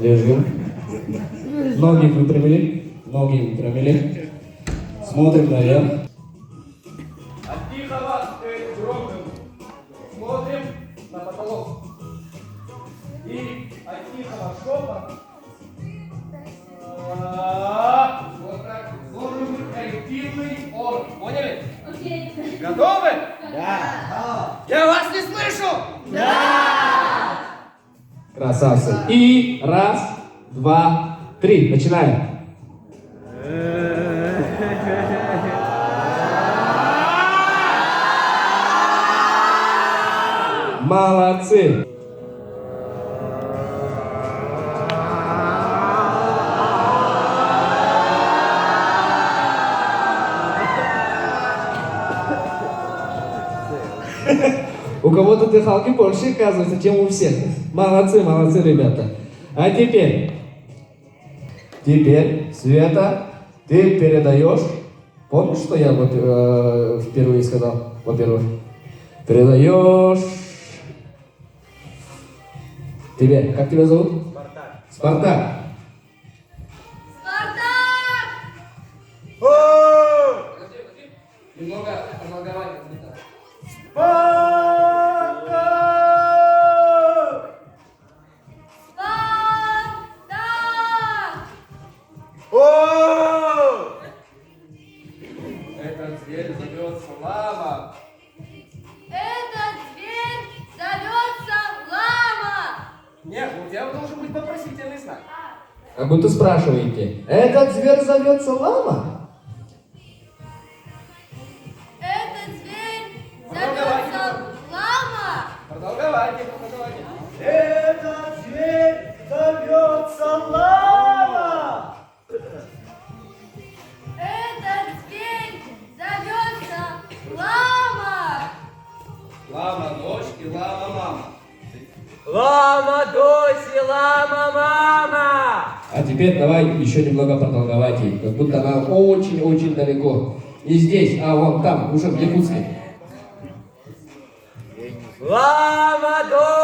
Лежим. Ноги выпрямили. Ноги выпрямили. Смотрим наверх. От тихого к громкому. Смотрим на потолок. И от тихого шепота. Вот так. Должен быть коллективный орган. Поняли? Окей. Готовы? Да. Я вас не слышу! Красавцы. И раз, два, три. Начинаем. Молодцы. У кого-то дыхалки больше, оказывается, чем у всех. Молодцы, молодцы, ребята. А теперь, Света, ты передаешь. Помнишь, что я впервые сказал? Во-первых, передаешь тебе. Как тебя зовут? Спартак. Спартак. Немного продолговать. Этот зверь зовется лама. Этот зверь зовется лама. Нет, у тебя должен быть вопросительный знак. Как будто спрашиваете, этот зверь зовется лама? Этот зверь зовется лама. Продолговайте. Этот зверь зовется лава. Этот зверь зовется лама. Лама дочь и лама мама. Лама, дочь, лама, мама. А теперь давай еще немного продолговать ей, как будто она очень-очень далеко. Не здесь, а вон там, уже в Якутске. Лама, дочь.